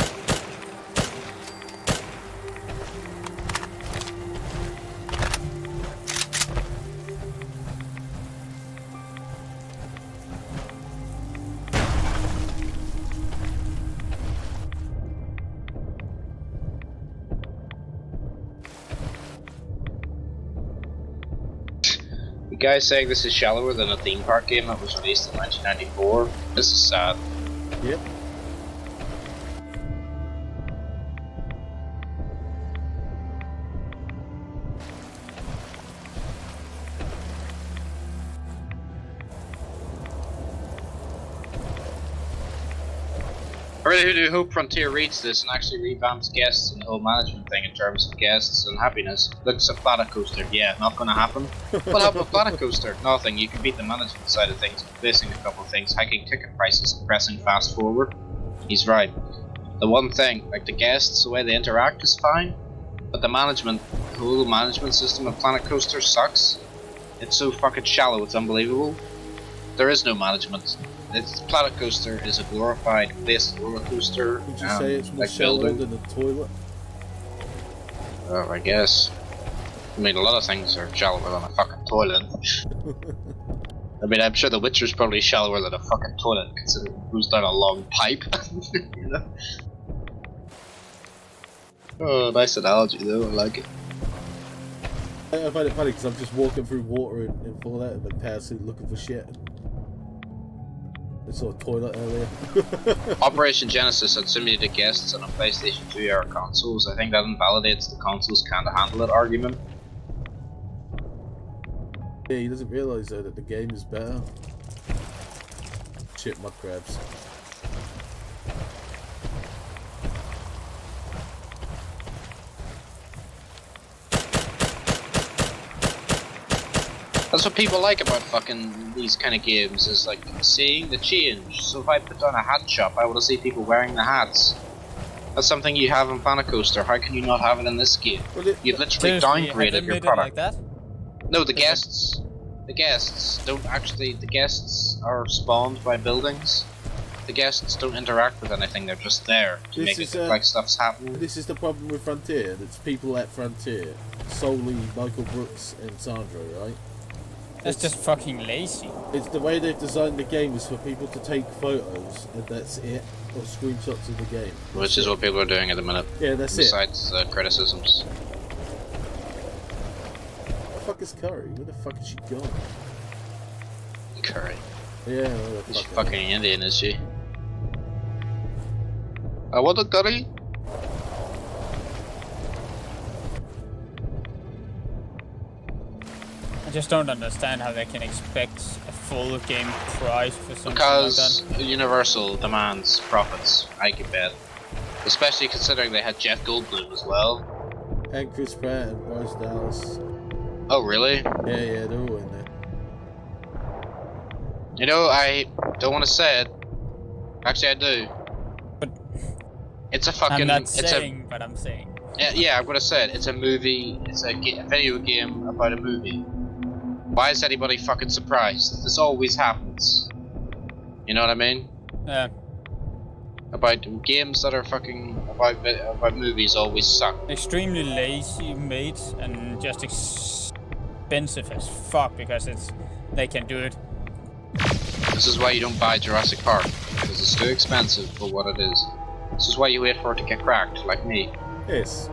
The guy saying this is shallower than a theme park game that was released in 1994. This is sad. Yep. I really do hope Frontier reads this and actually revamps guests and the whole management thing in terms of guests and happiness. Looks at Planet Coaster, yeah, not gonna happen. What happened with Planet Coaster? Nothing, you can beat the management side of things, replacing a couple of things, hiking ticket prices and pressing fast forward. He's right. The one thing, like the guests, the way they interact is fine, but the management, the whole management system of Planet Coaster sucks. It's so fucking shallow, it's unbelievable. There is no management. Planet Coaster is a glorified base roller coaster. Would you say it's more like shallow building. than a toilet? Oh, I guess. I mean, a lot of things are shallower than a fucking toilet. I mean, I'm sure the Witcher's probably shallower than a fucking toilet, considering it goes down a long pipe. You know? Oh, nice analogy though, I like it. I find it funny because I'm just walking through water in Fallout and then passing looking for shit. I saw a toilet earlier. Operation Genesis had simulated guests on a PlayStation 2 era consoles. I think that invalidates the consoles can't handle it argument. Yeah, he doesn't realise though that the game is better. Shit, mud crabs. That's what people like about fucking these kind of games, is like seeing the change. So if I put down a hat shop, I want to see people wearing the hats. That's something you have in Planet Coaster. How can you not have it in this game? You've literally downgraded your product. Like that? No, the guests don't actually. The guests are spawned by buildings. The guests don't interact with anything. They're just there to make it look like stuff's happening. This is the problem with Frontier. It's people at Frontier, solely Michael Brooks and Sandro, right? That's just fucking lazy. It's the way they've designed the game is for people to take photos and that's it, or screenshots of the game. Which is what people are doing at the minute. Yeah, that's besides criticisms. Where the fuck is Curry? Where the fuck is she gone? Curry. Yeah, where the She's fuck fucking Indian, is she? I want a curry. I just don't understand how they can expect a full game price for something Because like that. Universal demands profits, I can bet. Especially considering they had Jeff Goldblum as well. And Chris Pratt and Bryce Dallas. Oh, really? Yeah, they're all in there. You know, I don't want to say it. Actually, I do. But it's a fucking. I'm not saying, but I'm saying. Yeah, I'm gonna say it. It's a movie. It's a video game about a movie. Why is anybody fucking surprised? This always happens. You know what I mean? Yeah. About games that are fucking about movies always suck. Extremely lazy made and just expensive as fuck because they can do it. This is why you don't buy Jurassic Park, because it's too expensive for what it is. This is why you wait for it to get cracked, like me. Yes.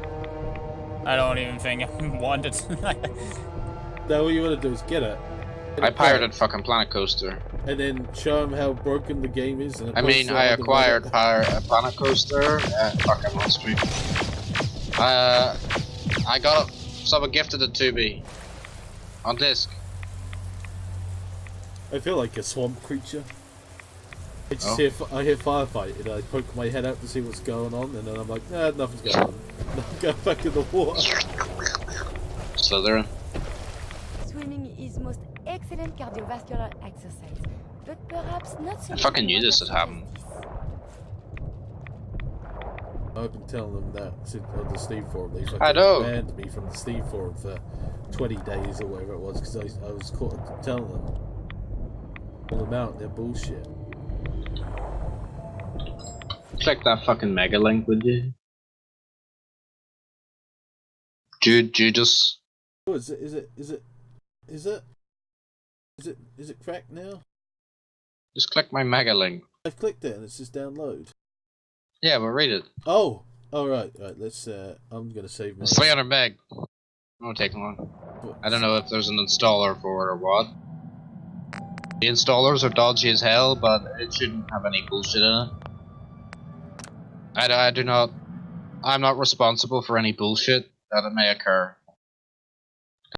I don't even think I want it. Now what you want to do is get it. I pirated fucking Planet Coaster. And then show them how broken the game is. And I mean, I acquired Planet Coaster. Fuck, I'm on stream. I got it. Someone gifted it to me. On disc. I feel like a swamp creature. I just Oh. I hear firefight and I poke my head out to see what's going on, and then I'm like, nah, nothing's going on. Go back in the water. Slytherin. Swimming is most excellent cardiovascular exercise, but perhaps not so. I fucking knew this would happen. I've been telling them that since on the Steve forum. They I know. banned me from the Steve forum for 20 days or whatever it was because I was caught telling them all about their bullshit. Click that fucking mega link, would you? Judas. Oh, is it cracked now? Just click my mega link. I've clicked it and it's just download. Yeah, but read it. Oh, right. Let's. I'm gonna save my. It's 300 meg. It won't take long. I don't know if there's an installer for it or what. The installers are dodgy as hell, but it shouldn't have any bullshit in it. I do not. I'm not responsible for any bullshit that may occur.